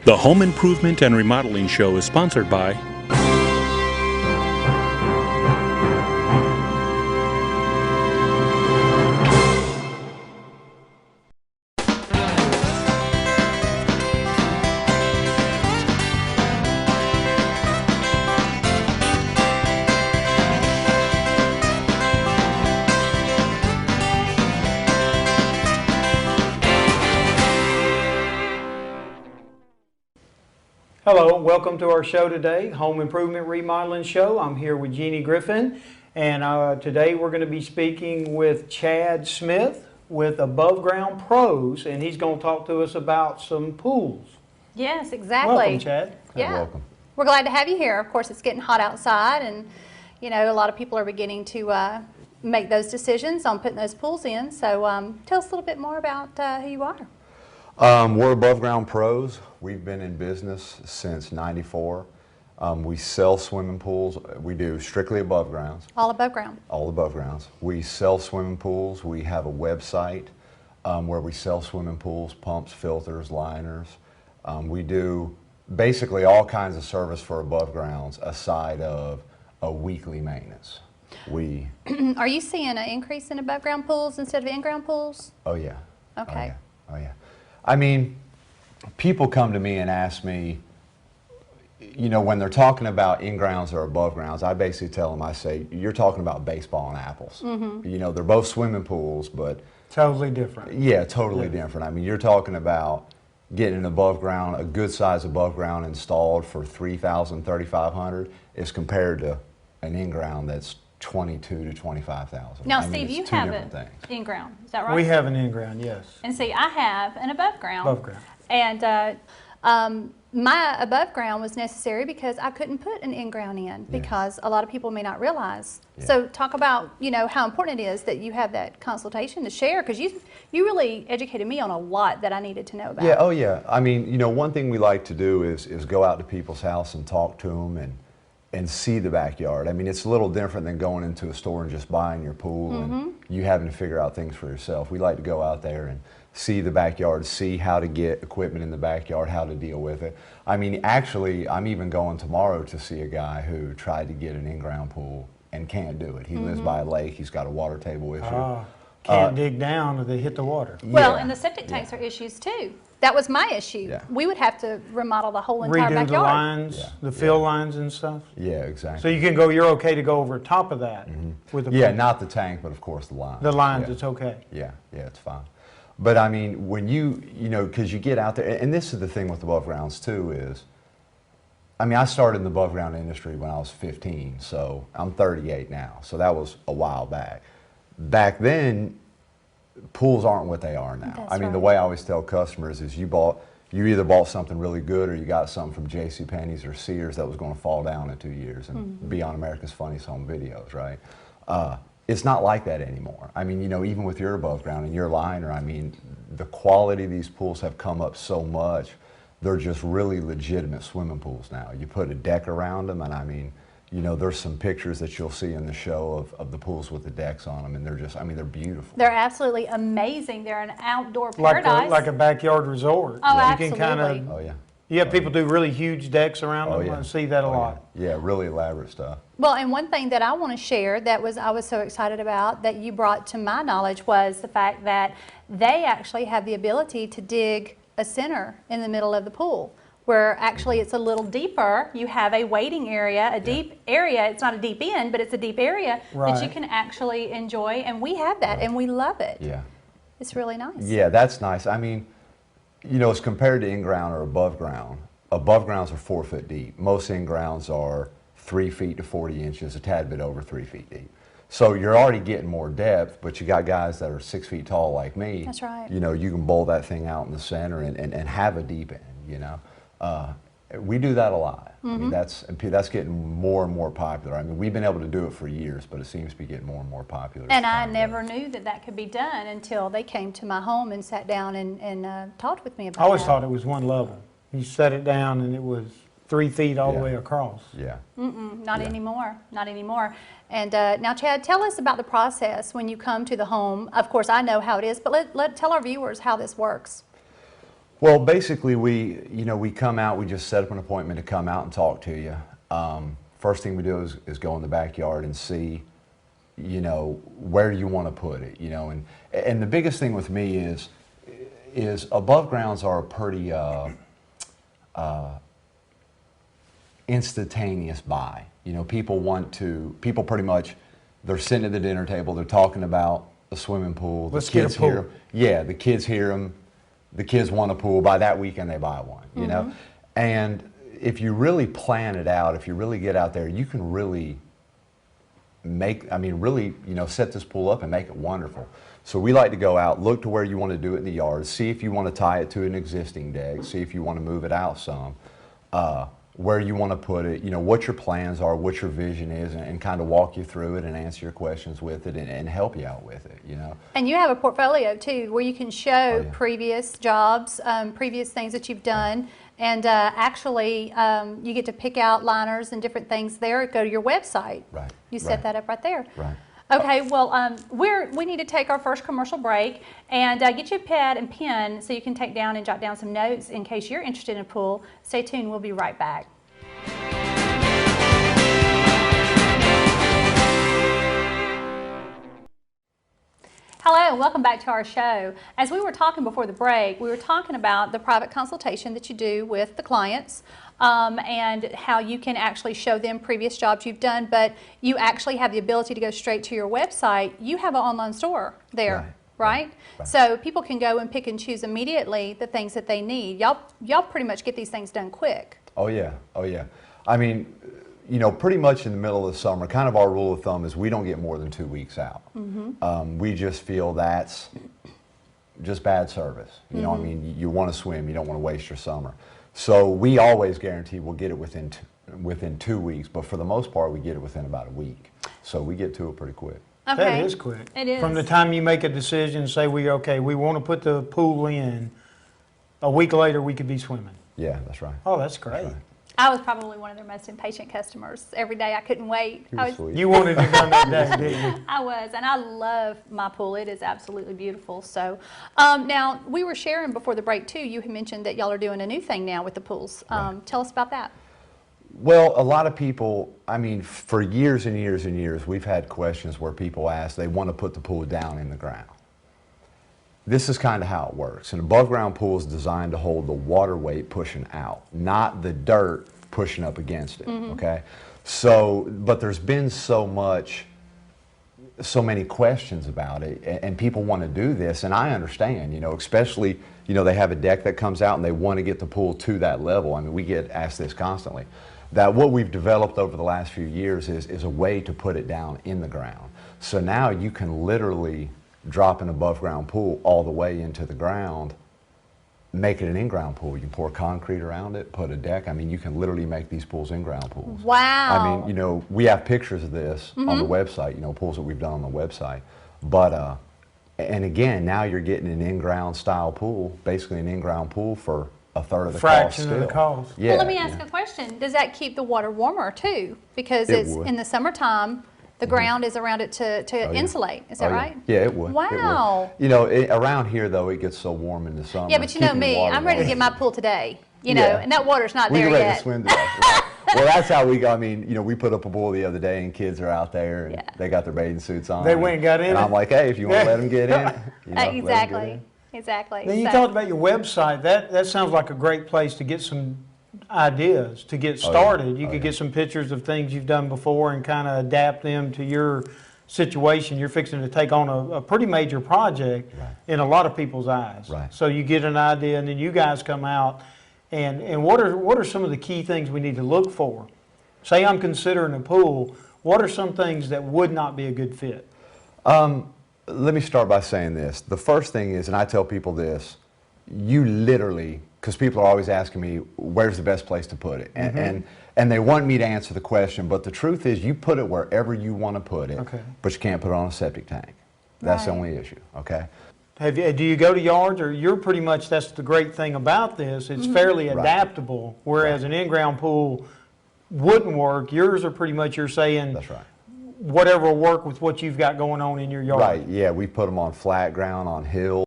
The Home Improvement and Remodeling Show is sponsored by Hello, welcome to our show today, Home Improvement Remodeling Show. I'm here with Jeannie Griffin, and today we're going to be speaking with Chad Smith with Aboveground Pros, and he's going to talk to us about some pools. Yes, exactly. Welcome, Chad. Yeah. Welcome. We're glad to have you here. Of course, it's getting hot outside, and you know, a lot of people are beginning to make those decisions on putting those pools in. So tell us a little bit more about who you are. We're Aboveground Pros. We've been in business since '94. We sell swimming pools. We do strictly above grounds. All above ground. All above grounds. We sell swimming pools. We have a website where we sell swimming pools, pumps, filters, liners. We do basically all kinds of service for above grounds aside of a weekly maintenance. Are you seeing an increase in above ground pools instead of in-ground pools? Oh yeah. Okay. Oh yeah. Oh yeah. I mean, people come to me and ask me, you know, when they're talking about in-grounds or above grounds, I basically tell them, I say, you're talking about baseball and apples. Mm-hmm. You know, they're both swimming pools, but... Totally different. Yeah, totally different. I mean, you're talking about getting an above ground, a good size above ground installed for $3,000, $3,500 as compared to an in-ground that's $22,000 to $25,000. Now, I mean, Steve, it's you two have different an things. in-ground, is that right? We have an in-ground, yes. And see, I have an above ground. Above ground. And my above ground was necessary because I couldn't put an in-ground in because a lot of people may not realize. Yeah. So talk about, you know, how important it is that you have that consultation to share, because you really educated me on a lot that I needed to know about. Yeah, oh yeah. I mean, you know, one thing we like to do is go out to people's house and talk to them and see the backyard. I mean, it's a little different than going into a store and just buying your pool and you having to figure out things for yourself. We like to go out there and see the backyard, see how to get equipment in the backyard, how to deal with it. I mean, actually, I'm even going tomorrow to see a guy who tried to get an in-ground pool and can't do it. He lives by a lake, he's got a water table issue. Can't dig down or they hit the water. Well, Yeah. and the septic tanks are issues too. That was my issue. Yeah. We would have to remodel the whole entire Redo backyard. the lines, the fill lines and stuff. Yeah, exactly. So you can go, you're okay to go over top of that with the Yeah, pool. not the tank, but of course the lines. The lines, Yeah. it's okay. Yeah, yeah, it's fine. But I mean, when you know, because you get out there, and this is the thing with above grounds too is, I mean, I started in the above ground industry when I was 15, so I'm 38 now, so that was a while back. Back then, pools aren't what they are now. That's I mean, the right. way I always tell customers is you either bought something really good or you got something from JCPenney's or Sears that was going to fall down in 2 years and be on America's Funniest Home Videos, right? It's not like that anymore. I mean, you know, even with your above ground and your liner, I mean, the quality of these pools have come up so much. They're just really legitimate swimming pools now. You put a deck around them, and I mean, you know, there's some pictures that you'll see in the show of the pools with the decks on them, and they're just, I mean, they're beautiful. They're absolutely amazing. They're an outdoor Like paradise. a backyard resort. Oh, You can absolutely. kind Oh, of, yeah. yeah, people do really huge decks around Oh, them. yeah. I see that a Oh, lot. Yeah. Yeah, really elaborate stuff. Well, and one thing that I want to share that I was so excited about that you brought to my knowledge was the fact that they actually have the ability to dig a center in the middle of the pool, where actually it's a little deeper. You have a waiting area, a deep area. It's not a deep end, but it's a deep area that you Right. can actually enjoy, and we have that, and we love it. Yeah. It's really nice. Yeah, that's nice. I mean, you know, as compared to in-ground or above grounds are 4 foot deep. Most in-grounds are 3 feet to 40 inches, a tad bit over 3 feet deep. So you're already getting more depth, but you got guys that are 6 feet tall like me. That's right. You know, you can bowl that thing out in the center and have a deep end, you know. We do that a lot. I mean, that's getting more and more popular. I mean, we've been able to do it for years, but it seems to be getting more and more popular. And I never knew that that could be done until they came to my home and sat down and talked with me about it. I always thought it was one level. You set it down and it was 3 feet all the way across. Yeah. Not anymore, not anymore. And now, Chad, tell us about the process when you come to the home. Of course, I know how it is, but tell our viewers how this works. Well, basically, we come out. We just set up an appointment to come out and talk to you. First thing we do is go in the backyard and see, where you want to put it. And the biggest thing with me is above grounds are a pretty instantaneous buy. People pretty much, they're sitting at the dinner table. They're talking about a swimming pool. Let's get a pool. Hear 'em. Yeah, the kids hear them. The kids want a pool. By that weekend, they buy one. And if you really plan it out, if you really get out there, you can really set this pool up and make it wonderful. So we like to go out, look to where you want to do it in the yard, see if you want to tie it to an existing deck, see if you want to move it out some, where you want to put it, what your plans are, what your vision is, and kind of walk you through it and answer your questions with it and help you out with it, And you have a portfolio too, where you can show yeah. previous jobs, previous things that you've done, and actually you get to pick out liners and different things there. Go to your website. Right. You set that up right there. Right. Okay, well, we need to take our first commercial break and get you a pad and pen so you can take down and jot down some notes in case you're interested in a pool. Stay tuned, we'll be right back. Hello, and welcome back to our show. As we were talking before the break, we were talking about the private consultation that you do with the clients and how you can actually show them previous jobs you've done, but you actually have the ability to go straight to your website. You have an online store there, right? So people can go and pick and choose immediately the things that they need. Y'all pretty much get these things done quick. Oh yeah, oh yeah. I mean, pretty much in the middle of the summer, kind of our rule of thumb is we don't get more than 2 weeks out. We just feel that's just bad service. I mean, you want to swim, you don't want to waste your summer. So we always guarantee we'll get it within 2 weeks, but for the most part, we get it within about a week. So we get to it pretty quick. Okay. That is quick. It is. From the time you make a decision, say we want to put the pool in, a week later we could be swimming. Yeah, that's right. Oh, that's great. That's right. I was probably one of their most impatient customers. Every day I couldn't wait. Sweet. You wanted it done that day, didn't you? I was, and I love my pool. It is absolutely beautiful. So now, we were sharing before the break too, you had mentioned that y'all are doing a new thing now with the pools. Tell us about that. Well, a lot of people, I mean, for years and years and years, we've had questions where people ask, they want to put the pool down in the ground. This is kind of how it works. An above ground pool is designed to hold the water weight pushing out, not the dirt pushing up against it, okay? So, but there's been so many questions about it, and people want to do this, and I understand, especially, they have a deck that comes out and they want to get the pool to that level. I mean, we get asked this constantly. That what we've developed over the last few years is a way to put it down in the ground. So now you can literally drop an above ground pool all the way into the ground, make it an in-ground pool. You can pour concrete around it, put a deck. I mean, you can literally make these pools in-ground pools. Wow. I mean, we have pictures of this on the website, pools that we've done on the website. But, and again, now you're getting an in-ground style pool, basically an in-ground pool for a third of the cost still. Fraction of the cost. Yeah, Well, let me ask a question. Does that keep the water warmer too? Because It it's would. in the summertime, the ground is around it to insulate. Is that right? Yeah, it would. Wow. It would. Around here, though, it gets so warm in the summer. Yeah, but you know keeping the me, water I'm ready to warm. get my pool today. Yeah. And that water's not We're there ready yet. to swim today. Right. Well, that's how we got. I mean, we put up a pool the other day, and kids are out there, and they got their bathing suits on. They went and got in And it? I'm like, hey, if you want to let them get in, let 'em get Exactly. in. Exactly. Then you talked about your website. That sounds like a great place to get some ideas to get started. You could get some pictures of things you've done before and kind of adapt them to your situation. You're fixing to take on a pretty major project in a lot of people's eyes. Right. So you get an idea, and then you guys come out. And what are some of the key things we need to look for? Say I'm considering a pool. What are some things that would not be a good fit? Let me start by saying this. The first thing is, and I tell people this, you literally, because people are always asking me, where's the best place to put it? And they want me to answer the question, but the truth is you put it wherever you want to put it, but you can't put it on a septic tank. That's the only issue, okay? Do you go to yards, or you're pretty much, that's the great thing about this, it's fairly adaptable, whereas an in-ground pool wouldn't work. Yours are pretty much, you're saying, That's right. whatever will work with what you've got going on in your yard. Right, yeah, we put them on flat ground, on hills.